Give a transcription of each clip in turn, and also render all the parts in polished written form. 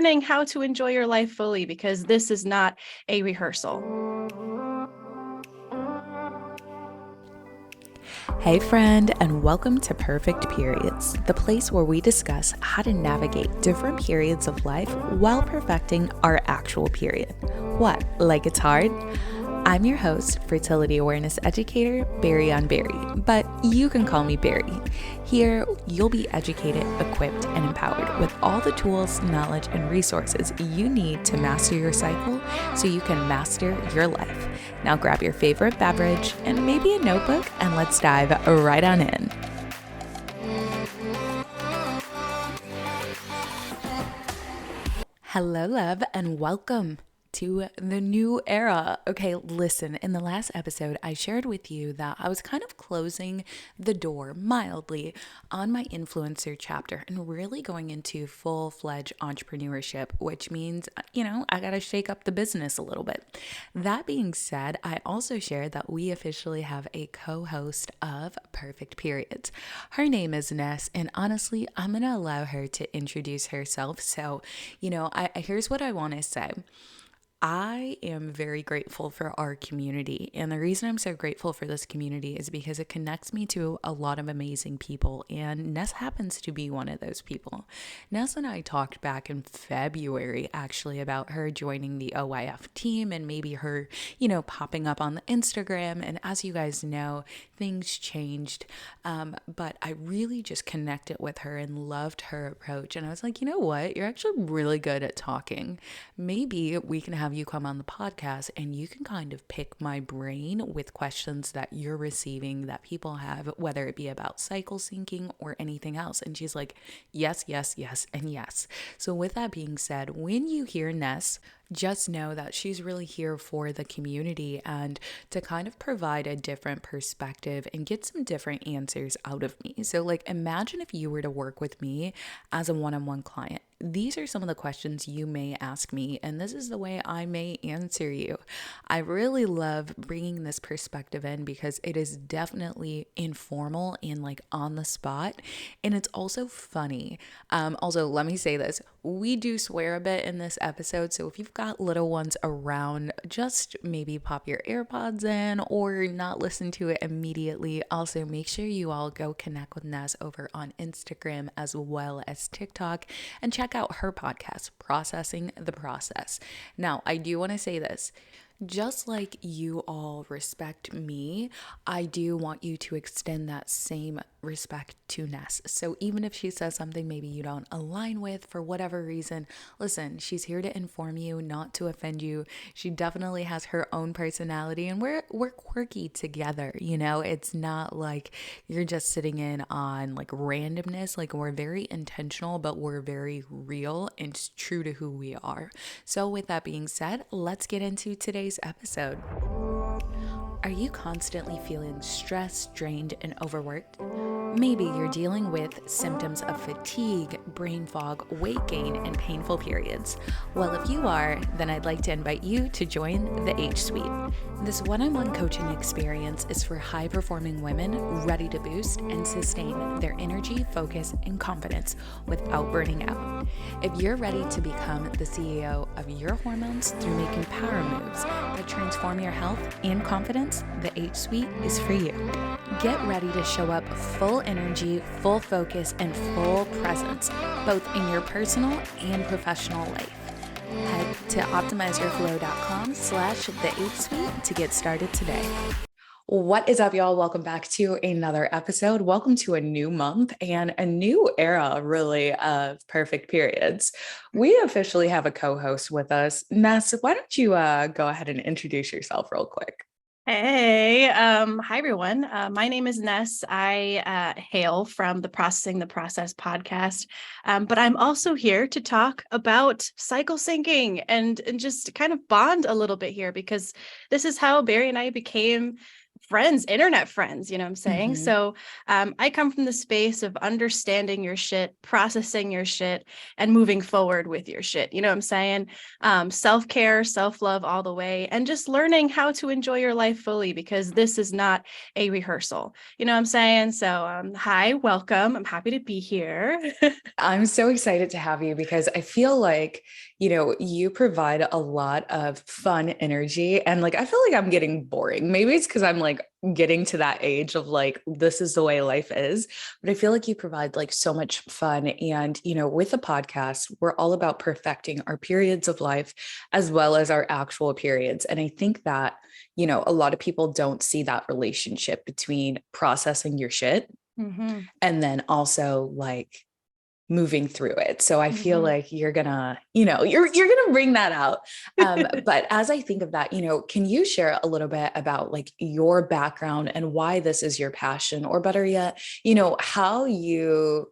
learning how to enjoy your life fully, because this is not a rehearsal. Hey friend, and welcome to Perfect Periods, the place where we discuss how to navigate different periods of life while perfecting our actual period. What, like it's hard? I'm your host, fertility awareness educator, Berri on Berri, but you can call me Berri. Here, you'll be educated, equipped, and empowered with all the tools, knowledge, and resources you need to master your cycle so you can master your life. Now grab your favorite beverage and maybe a notebook, and let's dive right on in. Hello, love, and welcome to the new era. Okay, listen, in the last episode, I shared with you that I was kind of closing the door mildly on my influencer chapter and really going into full-fledged entrepreneurship, which means, I got to shake up the business a little bit. That being said, I also shared that we officially have a co-host of Perfect Periods. Her name is Ness, and honestly, I'm going to allow her to introduce herself. So, here's what I want to say. I am very grateful for our community. And the reason I'm so grateful for this community is because it connects me to a lot of amazing people. And Ness happens to be one of those people. Ness and I talked back in February actually about her joining the OYF team and maybe her, popping up on the Instagram. And as you guys know, things changed. But I really just connected with her and loved her approach. And I was like, you know what? You're actually really good at talking. Maybe we can have you come on the podcast and you can kind of pick my brain with questions that you're receiving that people have, whether it be about cycle syncing or anything else. And she's like, yes, yes, yes, and yes. So with that being said, when you hear Ness, just know that she's really here for the community and to kind of provide a different perspective and get some different answers out of me. So imagine if you were to work with me as a one-on-one client. These are some of the questions you may ask me, and this is the way I may answer you. I really love bringing this perspective in because it is definitely informal and on the spot, and it's also funny. Also, let me say this. We do swear a bit in this episode, so if you've got little ones around, just maybe pop your AirPods in or not listen to it immediately. Also, make sure you all go connect with Ness over on Instagram as well as TikTok and check out her podcast, Processing the Process. Now, I do want to say this. Just like you all respect me, I do want you to extend that same respect to Ness. So even if she says something maybe you don't align with for whatever reason, listen, she's here to inform you, not to offend you. She definitely has her own personality, and we're quirky together, It's not like you're just sitting in on randomness. We're very intentional, but we're very real and true to who we are. So with that being said, let's get into today's episode. Are you constantly feeling stressed, drained, and overworked? Maybe you're dealing with symptoms of fatigue, brain fog, weight gain, and painful periods. Well, if you are, then I'd like to invite you to join the H Suite. This one-on-one coaching experience is for high-performing women ready to boost and sustain their energy, focus, and confidence without burning out. If you're ready to become the CEO of your hormones through making power moves that transform your health and confidence, the H Suite is for you. Get ready to show up full energy, full focus, and full presence, both in your personal and professional life. Head to optimizeyourflow.com/the H Suite to get started today. What is up, y'all? Welcome back to another episode. Welcome to a new month and a new era, really, of Perfect Periods. We officially have a co-host with us. Ness, why don't you go ahead and introduce yourself real quick? Hey, hi everyone. My name is Ness. I hail from the Processing the Process podcast, but I'm also here to talk about cycle syncing and just kind of bond a little bit here, because this is how Berri and I became friends, internet friends, you know what I'm saying? Mm-hmm. So I come from the space of understanding your shit, processing your shit, and moving forward with your shit. You know what I'm saying? Self-care, self-love all the way, and just learning how to enjoy your life fully, because this is not a rehearsal. You know what I'm saying? So hi, welcome. I'm happy to be here. I'm so excited to have you because I feel like, you provide a lot of fun energy and like I feel like I'm getting boring. Maybe it's because I'm like getting to that age of like this is the way life is, but I feel like you provide like so much fun and, with the podcast, we're all about perfecting our periods of life as well as our actual periods. And I think that, a lot of people don't see that relationship between processing your shit Mm-hmm. and then also like moving through it. So I feel Mm-hmm. like you're gonna, you're gonna bring that out. But as I think of that, can you share a little bit about like your background and why this is your passion, or better yet, how you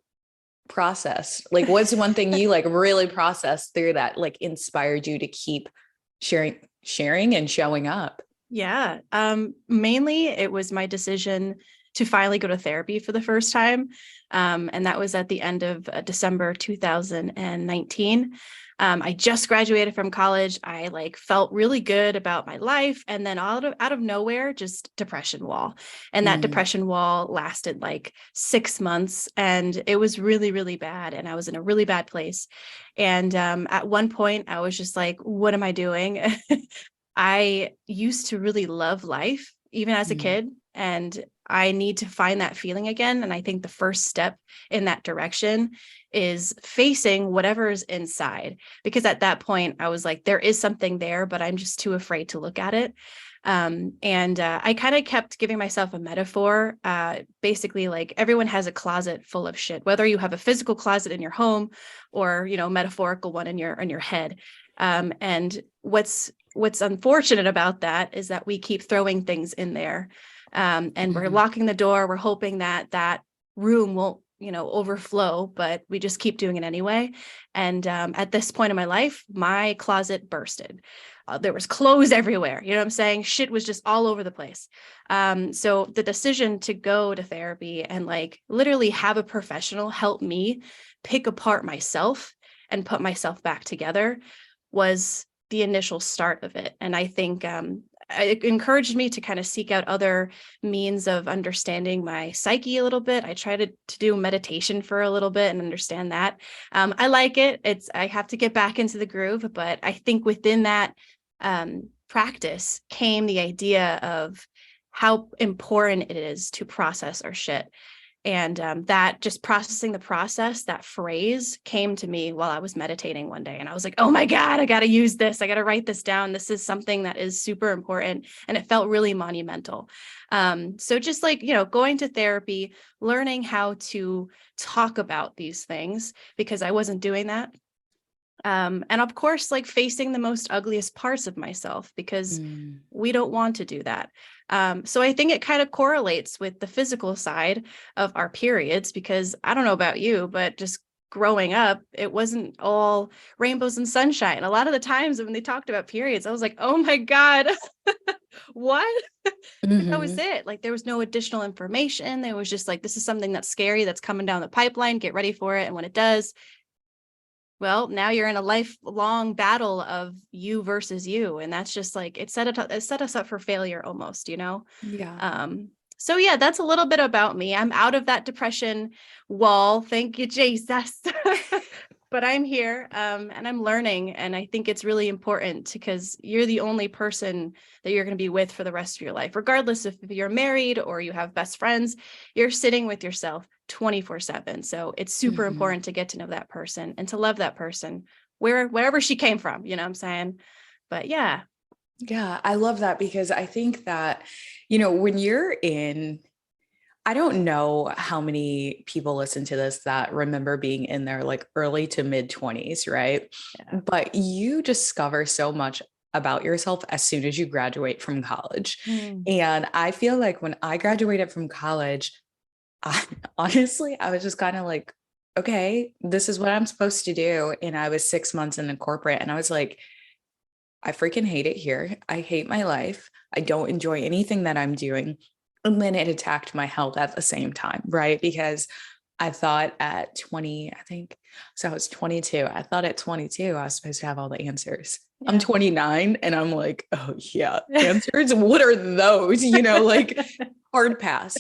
process, like what's one thing you like really processed through that like inspired you to keep sharing and showing up? Yeah. Mainly it was my decision to finally go to therapy for the first time. And that was at the end of December 2019. I just graduated from college. I like felt really good about my life. And then out of nowhere, just depression wall. And that Mm, depression wall lasted like 6 months. And it was really, really bad. And I was in a really bad place. And at one point, I was just like, what am I doing? I used to really love life, even as a mm, kid, and I need to find that feeling again. And I think the first step in that direction is facing whatever is inside, because at that point I was like, there is something there, but I'm just too afraid to look at it. And I kind of kept giving myself a metaphor. Basically, like everyone has a closet full of shit, whether you have a physical closet in your home or, metaphorical one in your head. And what's unfortunate about that is that we keep throwing things in there, and we're mhm, locking the door. We're hoping that that room won't, overflow, but we just keep doing it anyway. And at this point in my life, my closet bursted. There was clothes everywhere. You know what I'm saying? Shit was just all over the place. So the decision to go to therapy and like literally have a professional help me pick apart myself and put myself back together was the initial start of it. And I think it encouraged me to kind of seek out other means of understanding my psyche a little bit. I tried to do meditation for a little bit and understand that. I like it. I have to get back into the groove, but I think within that practice came the idea of how important it is to process our shit. And that just processing the process, that phrase came to me while I was meditating one day. And I was like, oh my God, I got to use this. I got to write this down. This is something that is super important. And it felt really monumental. So just like, going to therapy, learning how to talk about these things, because I wasn't doing that. And of course, like facing the most ugliest parts of myself, because mm. we don't want to do that. So I think it kind of correlates with the physical side of our periods, because I don't know about you, but just growing up, it wasn't all rainbows and sunshine. A lot of the times when they talked about periods, I was like, oh my God, what? That was Mhm. it. Like there was no additional information. There was just like, this is something that's scary, that's coming down the pipeline. Get ready for it. And when it does, well, now you're in a lifelong battle of you versus you. And that's just like, it set us up for failure almost. Yeah. Um, so yeah, that's a little bit about me. I'm out of that depression wall. Thank you, Jesus. But I'm here, and I'm learning. And I think it's really important because you're the only person that you're going to be with for the rest of your life, regardless if you're married or you have best friends, you're sitting with yourself 24/7. So it's super Mhm. important to get to know that person and to love that person wherever she came from, you know what I'm saying? But yeah. Yeah, I love that because I think that, when you're in, I don't know how many people listen to this that remember being in their like early to mid 20s, right? Yeah. But you discover so much about yourself as soon as you graduate from college. Mm. And I feel like when I graduated from college, I, honestly, I was just kind of like, okay, this is what I'm supposed to do. And I was 6 months in the corporate and I was like, I freaking hate it here. I hate my life. I don't enjoy anything that I'm doing. And then it attacked my health at the same time, right? Because I thought at 20, I think, so I was 22. I thought at 22, I was supposed to have all the answers. I'm Yeah. 29 and I'm like, oh yeah, answers. What are those? Like hard pass.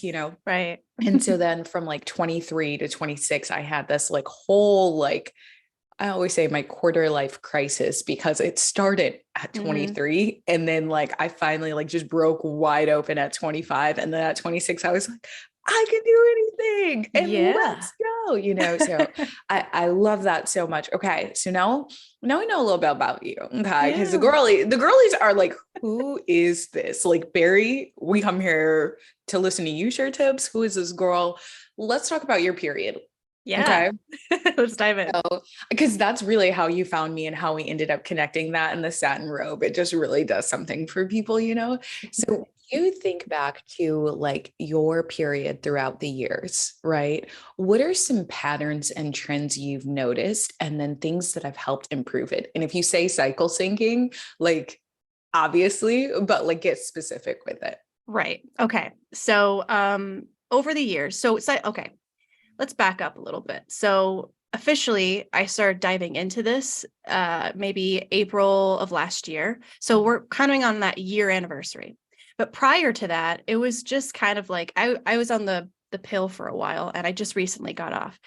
Right. And so then from like 23 to 26, I had this like whole, like, I always say my quarter life crisis because it started at Mhm. 23 and then like I finally like just broke wide open at 25 and then at 26 I was like I can do anything and Yeah. let's go. So I love that so much. Okay, so now we know a little bit about you. Okay, because the Yeah. girlies are like, who is this? Like Berri, we come here to listen to you share tips. Who is this girl? Let's talk about your period. Yeah. Okay. Let's dive in. So, because that's really how you found me and how we ended up connecting that in the satin robe. It just really does something for people. So you think back to like your period throughout the years, right? What are some patterns and trends you've noticed and then things that have helped improve it? And if you say cycle syncing, like obviously, but like get specific with it. Right. Okay. So, over the years, okay, let's back up a little bit. So officially I started diving into this maybe April of last year. So we're coming on that year anniversary. But prior to that, it was just kind of like I was on the pill for a while and I just recently got off.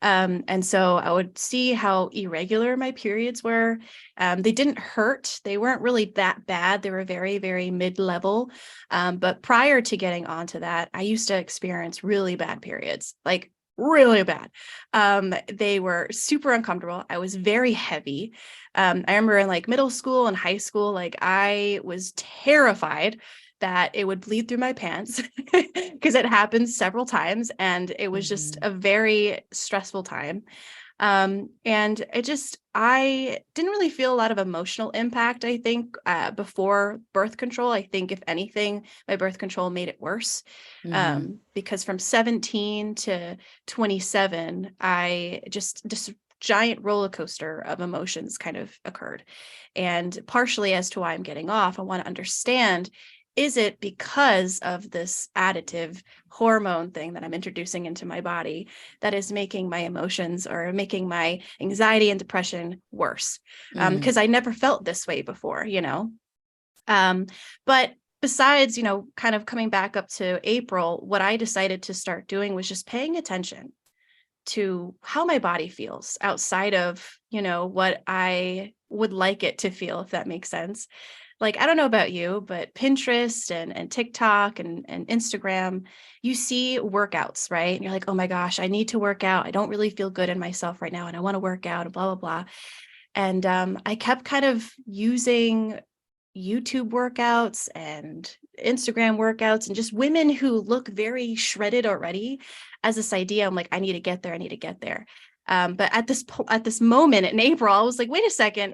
And so I would see how irregular my periods were. They didn't hurt. They weren't really that bad. They were very, very mid-level. But prior to getting onto that, I used to experience really bad periods, like really bad. They were super uncomfortable. I was very heavy. I remember in like middle school and high school, like I was terrified that it would bleed through my pants because it happened several times and it was just Mhm. a very stressful time. And I didn't really feel a lot of emotional impact, I think, before birth control. I think, if anything, my birth control made it worse. Mhm. Because from 17 to 27, I just, this giant roller coaster of emotions kind of occurred. And partially as to why I'm getting off, I want to understand, is it because of this additive hormone thing that I'm introducing into my body that is making my emotions or making my anxiety and depression worse? Mhm. Because I never felt this way before. Um, but besides, kind of coming back up to April, what I decided to start doing was just paying attention to how my body feels outside of, what I would like it to feel, if that makes sense. Like, I don't know about you, but Pinterest and TikTok and Instagram, you see workouts, right? And you're like, oh my gosh, I need to work out. I don't really feel good in myself right now. And I want to work out and blah, blah, blah. And I kept kind of using YouTube workouts and Instagram workouts and just women who look very shredded already as this idea. I'm like, I need to get there. I need to get there. But at this moment in April, I was like, wait a second.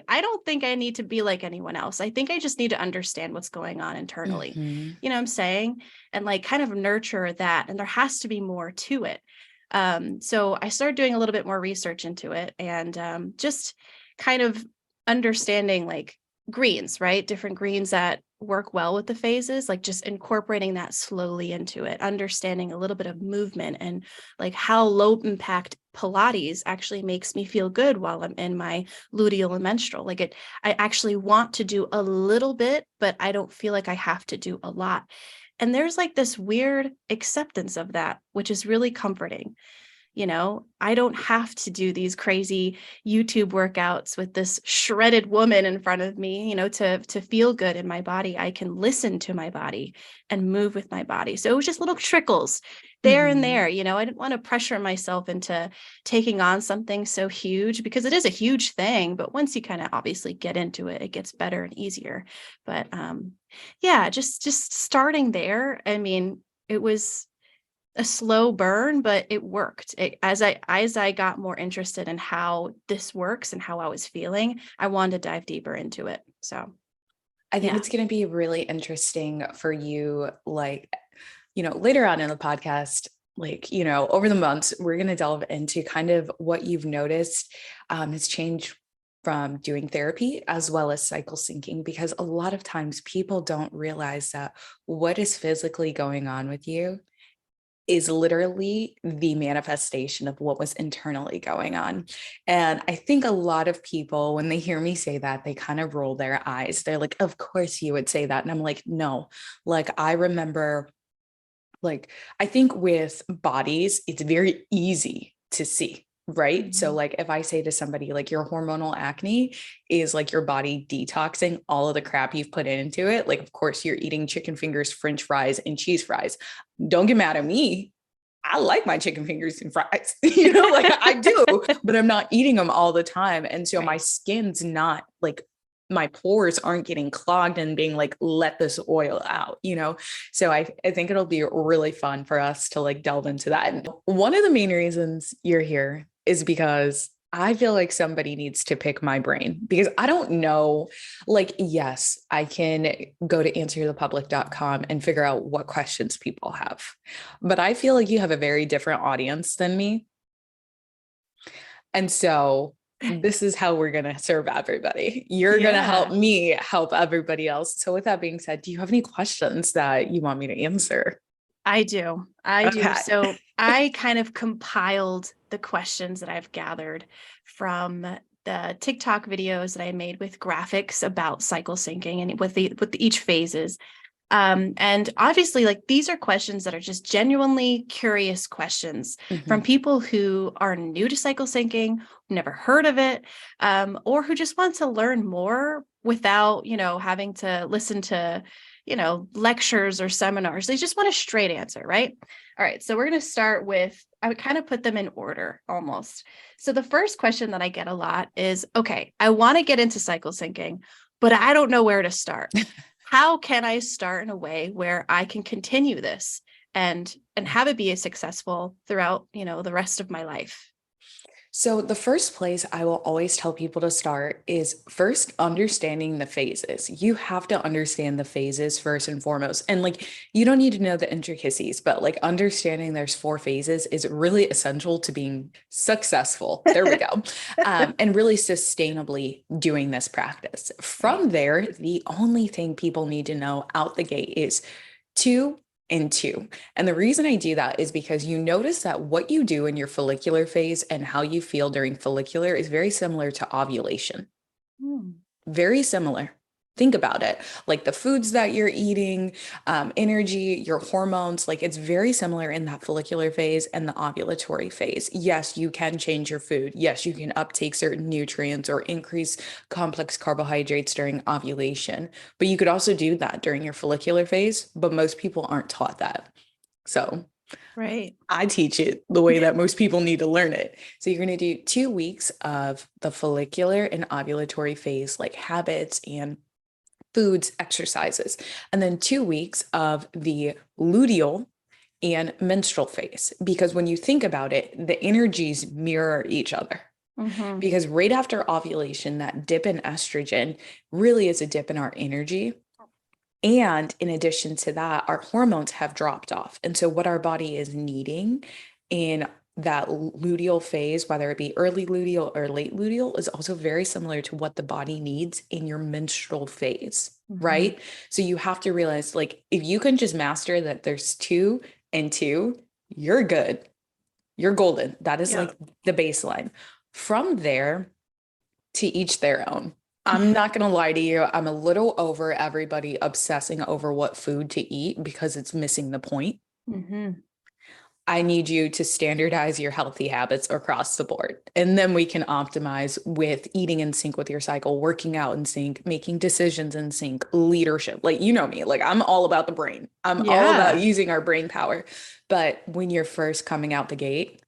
I don't think I need to be like anyone else. I think I just need to understand what's going on internally. Mhm. You know what I'm saying? And like kind of nurture that. And there has to be more to it. So I started doing a little bit more research into it and just kind of understanding like greens, right? Different greens that work well with the phases, like just incorporating that slowly into it, understanding a little bit of movement and like how low impact Pilates actually makes me feel good while I'm in my luteal and menstrual. I actually want to do a little bit, but I don't feel like I have to do a lot. And there's like this weird acceptance of that, which is really comforting. I don't have to do these crazy YouTube workouts with this shredded woman in front of me, to feel good in my body. I can listen to my body and move with my body. So it was just little trickles there and Mhm. there. I didn't want to pressure myself into taking on something so huge because it is a huge thing. But once you kind of obviously get into it, it gets better and easier. But yeah, just starting there. I mean, it was a slow burn, but it worked. As I got more interested in how this works and how I was feeling, I wanted to dive deeper into it. So I think yeah. it's going to be really interesting for you, like, later on in the podcast, like, over the months, we're going to delve into kind of what you've noticed has changed from doing therapy as well as cycle syncing, because a lot of times people don't realize that what is physically going on with you is literally the manifestation of what was internally going on. And I think a lot of people, when they hear me say that, they kind of roll their eyes. They're like, of course you would say that. And I'm like, no, like I remember, like, I think with bodies, it's very easy to see. Right. So, Mhm. like, if I say to somebody, like, your hormonal acne is like your body detoxing all of the crap you've put into it, like, of course, you're eating chicken fingers, French fries, and cheese fries. Don't get mad at me. I like my chicken fingers and fries, like I do, but I'm not eating them all the time. And so my Right. skin's not like, my pores aren't getting clogged and being like, let this oil out. So I think it'll be really fun for us to like delve into that. And one of the main reasons you're here is because I feel like somebody needs to pick my brain because I don't know. Like, yes, I can go to answerthepublic.com and figure out what questions people have. But I feel like you have a very different audience than me. And so this is how we're going to serve everybody. You're going to help Yeah, me help everybody else. So with that being said, do you have any questions that you want me to answer? I do. I do. Okay. So I kind of compiled the questions that I've gathered from the TikTok videos that I made with graphics about cycle syncing and with each phases. And obviously, like these are questions that are just genuinely curious questions from Mhm. people who are new to cycle syncing, who never heard of it, or who just want to learn more without, having to listen to, lectures or seminars. They just want a straight answer, right? All right. So we're going to start with, I would kind of put them in order almost. So the first question that I get a lot is, okay, I want to get into cycle syncing, but I don't know where to start. How can I start in a way where I can continue this and have it be a successful throughout, the rest of my life? So the first place I will always tell people to start is first understanding the phases. You have to understand the phases first and foremost. And like you don't need to know the intricacies, but like understanding there's 4 phases is really essential to being successful. There we go. And really sustainably doing this practice. Right. From there, the only thing people need to know out the gate is 2 and 2. And the reason I do that is because you notice that what you do in your follicular phase and how you feel during follicular is very similar to ovulation. Hmm. Very similar. Think about it. Like the foods that you're eating, energy, your hormones, like it's very similar in that follicular phase and the ovulatory phase. Yes, you can change your food. Yes, you can uptake certain nutrients or increase complex carbohydrates during ovulation, but you could also do that during your follicular phase, but most people aren't taught that. So Right. I teach it the way that most people need to learn it. So you're going to do 2 weeks of the follicular and ovulatory phase, like habits and foods, exercises, and then 2 weeks of the luteal and menstrual phase. Because when you think about it, the energies mirror each other. Hmm. Because right after ovulation, that dip in estrogen really is a dip in our energy. And in addition to that, our hormones have dropped off. And so, what our body is needing in that luteal phase, whether it be early luteal or late luteal, is also very similar to what the body needs in your menstrual phase, Hmm. right? So, you have to realize like, if you can just master that there's 2 and 2, you're good. You're golden. That is Yeah. like the baseline. From there, to each their own. I'm not going to lie to you. I'm a little over everybody obsessing over what food to eat because it's missing the point. Hmm. I need you to standardize your healthy habits across the board. And then we can optimize with eating in sync with your cycle, working out in sync, making decisions in sync, leadership. Like, you know me, like, I'm all about the brain, I'm all about Yeah. using our brain power. But when you're first coming out the gate,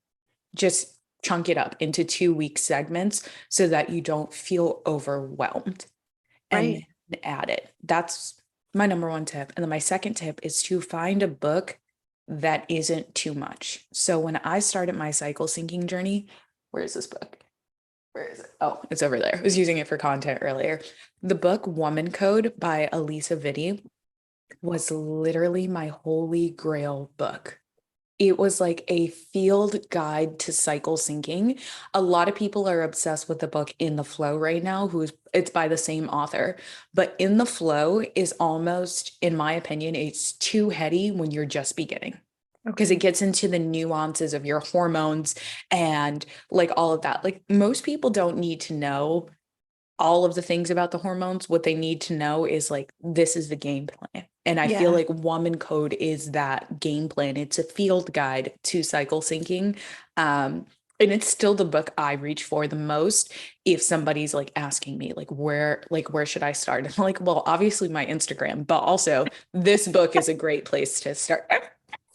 just chunk it up into 2 week segments so that you don't feel overwhelmed and Right. then add it. That's my number one tip. And then my second tip is to find a book that isn't too much. So when I started my cycle syncing journey, where is this book? Where is it? Oh, it's over there. I was using it for content earlier. The book Woman Code by Elisa Vitti was literally my holy grail book. It was like a field guide to cycle syncing. A lot of people are obsessed with the book In the Flow right now, who's it's by the same author. But In the Flow is almost, in my opinion, it's too heady when you're just beginning. Because it Okay. gets into the nuances of your hormones and like all of that. Like most people don't need to know all of the things about the hormones. What they need to know is like, this is the game plan. And I feel Yeah. like Woman Code is that game plan. It's a field guide to cycle syncing. And it's still the book I reach for the most if somebody's like asking me like where should I start? And I'm like, well, obviously my Instagram, but also this book is a great place to start.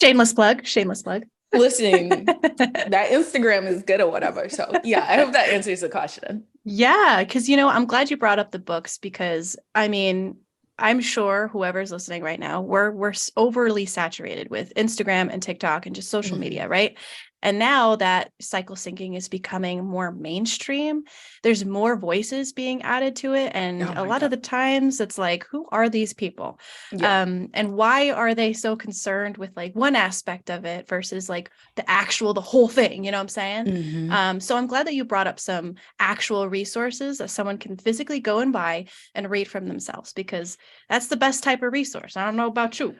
Shameless plug. Shameless plug. Listening, that Instagram is good or whatever. So yeah, I hope that answers the question. Yeah, because I'm glad you brought up the books because I mean, I'm sure whoever's listening right now, we're overly saturated with Instagram and TikTok and just social Mhm. media, right? And now that cycle syncing is becoming more mainstream, there's more voices being added to it. And Oh a my lot of God. the times it's like, who are these people? Yeah. And why are they so concerned with like one aspect of it versus like the whole thing? You know what I'm saying? Hmm. So I'm glad that you brought up some actual resources that someone can physically go and buy and read from themselves because that's the best type of resource. I don't know about you.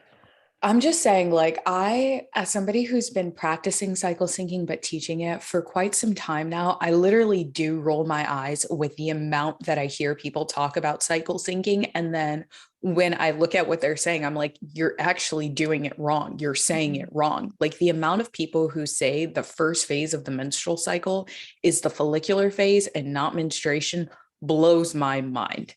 I'm just saying, like, as somebody who's been practicing cycle syncing but teaching it for quite some time now, I literally do roll my eyes with the amount that I hear people talk about cycle syncing. And then when I look at what they're saying, I'm like, you're actually doing it wrong. You're saying it Mhm. wrong. Like, the amount of people who say the first phase of the menstrual cycle is the follicular phase and not menstruation blows my mind.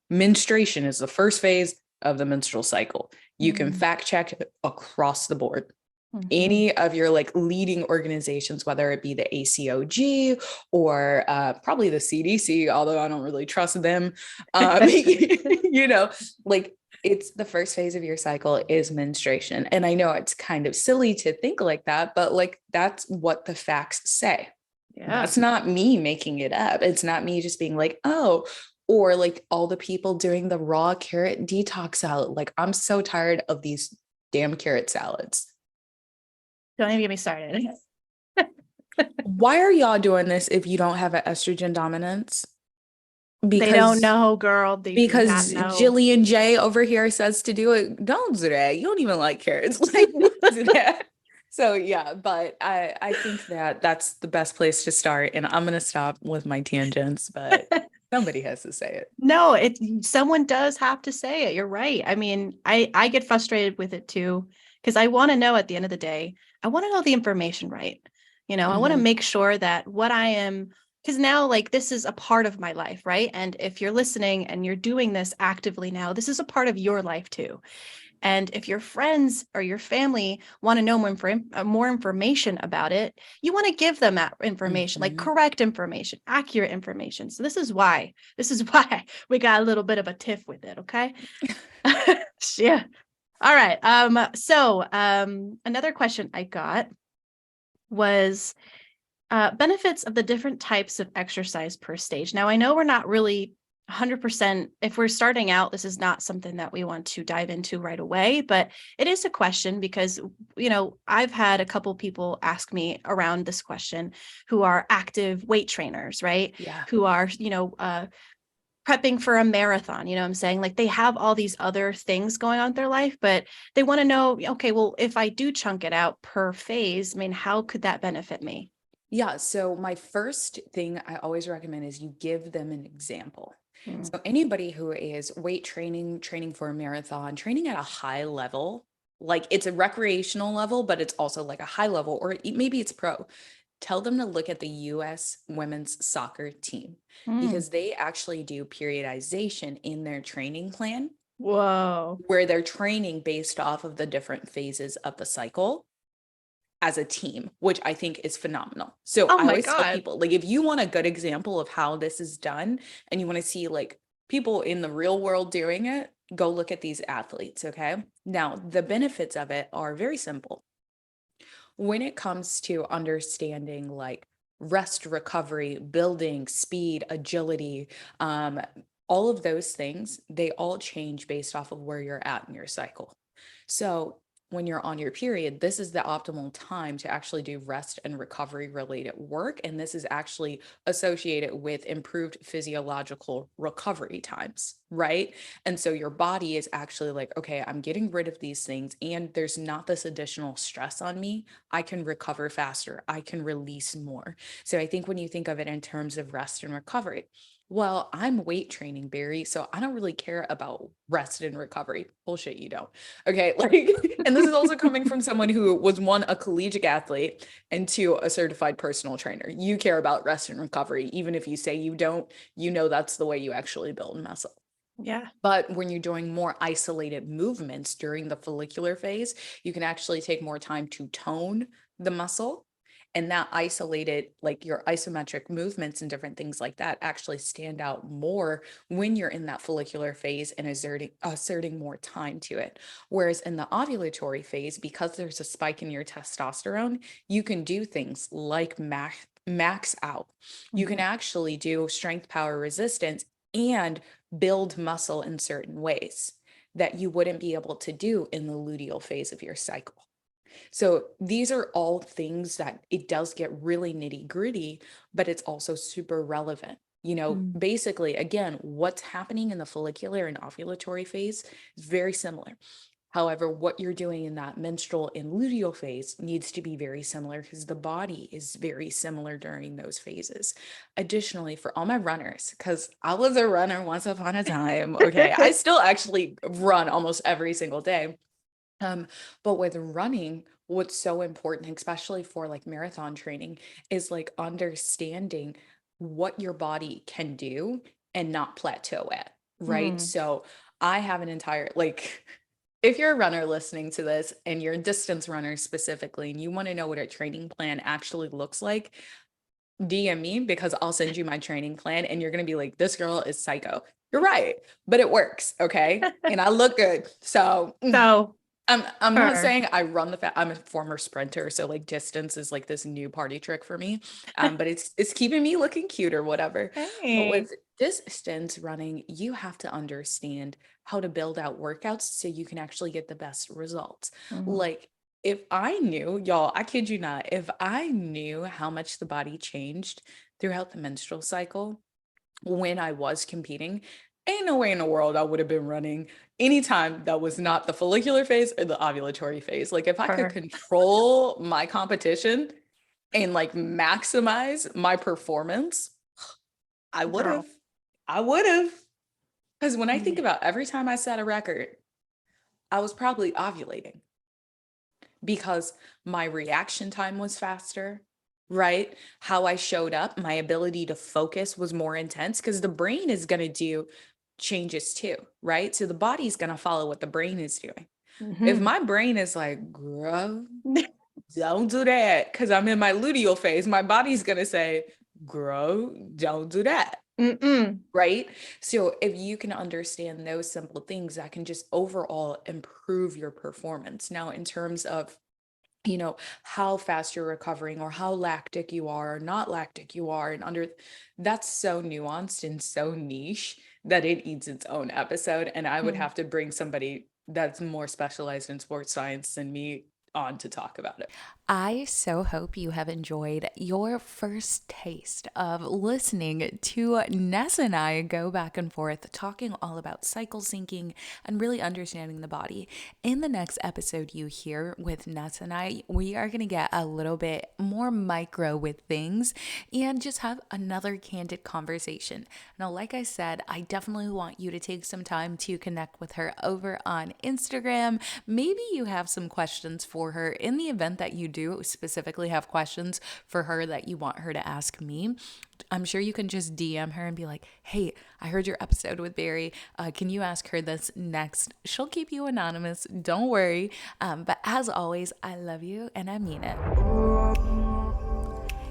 Menstruation is the first phase of the menstrual cycle. You can Mhm. fact check across the board. Mhm. Any of your like leading organizations, whether it be the ACOG or probably the CDC, although I don't really trust them, you know, like it's the first phase of your cycle is menstruation. And I know it's kind of silly to think like that, but like that's what the facts say. Yeah. That's not me making it up. It's not me just being like, oh, or like all the people doing the raw carrot detox salad. Like, I'm so tired of these damn carrot salads. Don't even get me started. Why are y'all doing this if you don't have an estrogen dominance? They don't Because know, girl. They do not because know. Jillian J over here says to do it. Don't do that. You don't even like carrots. Like, don't do that. So yeah, but I think that that's the best place to start. And I'm gonna stop with my tangents, but somebody has to say it. No, someone does have to say it. You're right. I mean, I get frustrated with it too because I want to know at the end of the day, I want to know the information right. I want to Mhm. make sure that what I am because now like this is a part of my life, right? And if you're listening and you're doing this actively now, this is a part of your life too. And if your friends or your family want to know more information about it, you want to give them that information, like Mhm. correct information, accurate information. So this is why we got a little bit of a tiff with it. Okay. Yeah. All right. Another question I got was benefits of the different types of exercise per stage. Now, I know we're not really 100%, if we're starting out, this is not something that we want to dive into right away, but it is a question because, I've had a couple people ask me around this question who are active weight trainers, right? Yeah. Who are, prepping for a marathon, you know what I'm saying? Like they have all these other things going on in their life, but they want to know, okay, well, if I do chunk it out per phase, I mean, how could that benefit me? Yeah. So my first thing I always recommend is you give them an example. Mm. So anybody who is weight training, training for a marathon, training at a high level, like it's a recreational level, but it's also like a high level, or maybe it's pro. Tell them to look at the US women's soccer team Mm. because they actually do periodization in their training plan Whoa. where they're training based off of the different phases of the cycle as a team, which I think is phenomenal. So Oh I my always tell God. people, like, if you want a good example of how this is done and you want to see like people in the real world doing it, go look at these athletes. Okay. Now, the benefits of it are very simple. When it comes to understanding like rest, recovery, building, speed, agility, um, all of those things, they all change based off of where you're at in your cycle. So when you're on your period, this is the optimal time to actually do rest and recovery related work. And this is actually associated with improved physiological recovery times, right? And so your body is actually like, okay, I'm getting rid of these things and there's not this additional stress on me. I can recover faster. I can release more. So I think when you think of it in terms of rest and recovery, well, I'm weight training, Barry, so I don't really care about rest and recovery. Bullshit, you don't. Okay, like, and this is also coming from someone who was one, a collegiate athlete, and two, a certified personal trainer. You care about rest and recovery, even if you say you don't, you know that's the way you actually build muscle. Yeah. But when you're doing more isolated movements during the follicular phase, you can actually take more time to tone the muscle. And that isolated, like your isometric movements and different things like that, actually stand out more when you're in that follicular phase and asserting more time to it. Whereas in the ovulatory phase, because there's a spike in your testosterone, you can do things like max out. You can Mhm. actually do strength, power, resistance, and build muscle in certain ways that you wouldn't be able to do in the luteal phase of your cycle. So these are all things that it does get really nitty gritty, but it's also super relevant. Mm. Basically, again, what's happening in the follicular and ovulatory phase is very similar. However, what you're doing in that menstrual and luteal phase needs to be very similar because the body is very similar during those phases. Additionally, for all my runners, because I was a runner once upon a time, okay, I still actually run almost every single day. But with running, what's so important, especially for like marathon training, is like understanding what your body can do and not plateau at, right? Mm. So I have an entire, like, if you're a runner listening to this and you're a distance runner specifically, and you want to know what a training plan actually looks like, DM me because I'll send you my training plan and you're going to be like, this girl is psycho. You're right, but it works. Okay. And I look good. So So, I'm not her. saying I run I'm a former sprinter, so like distance is like this new party trick for me. But it's keeping me looking cute or whatever. But Hey. with distance running, you have to understand how to build out workouts so you can actually get the best results. Mhm. Like if I knew, y'all, I kid you not, if I knew how much the body changed throughout the menstrual cycle, when I was competing, ain't no way in the world I would have been running anytime that was not the follicular phase or the ovulatory phase. Like if I could Her. control my competition and like maximize my performance, I would have. Girl. I would have. Because when I think Yeah. about every time I set a record, I was probably ovulating because my reaction time was faster, right? How I showed up, my ability to focus was more intense because the brain is going to do changes too, right? So the body's going to follow what the brain is doing. If Mhm. my brain is like, girl, don't do that because I'm in my luteal phase, my body's going to say, girl, don't do that. Mm-mm. Right. So if you can understand those simple things, that can just overall improve your performance. Now, in terms of how fast you're recovering or how lactic you are or not lactic you are and under that's so nuanced and so niche that it needs its own episode, and I would Mm. have to bring somebody that's more specialized in sports science than me on to talk about it. I so hope you have enjoyed your first taste of listening to Ness and I go back and forth talking all about cycle syncing and really understanding the body. In the next episode you hear with Ness and I, we are going to get a little bit more micro with things and just have another candid conversation. Now, like I said, I definitely want you to take some time to connect with her over on Instagram. Maybe you have some questions for her in the event that you do specifically have questions for her that you want her to ask me. I'm sure you can just DM her and be like, hey, I heard your episode with Berri. Can you ask her this next? She'll keep you anonymous. Don't worry. But as always, I love you and I mean it.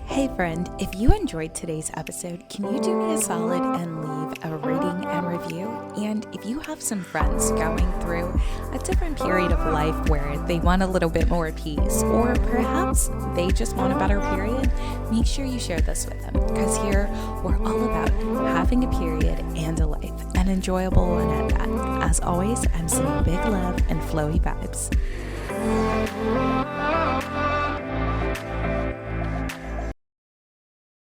Hey friend, if you enjoyed today's episode, can you do me a solid and leave a rating and review? And if you have some friends going through a different period of life where they want a little bit more peace, or perhaps they just want a better period, make sure you share this with them, because here we're all about having a period and a life, an enjoyable one at that. As always, I'm sending big love and flowy vibes.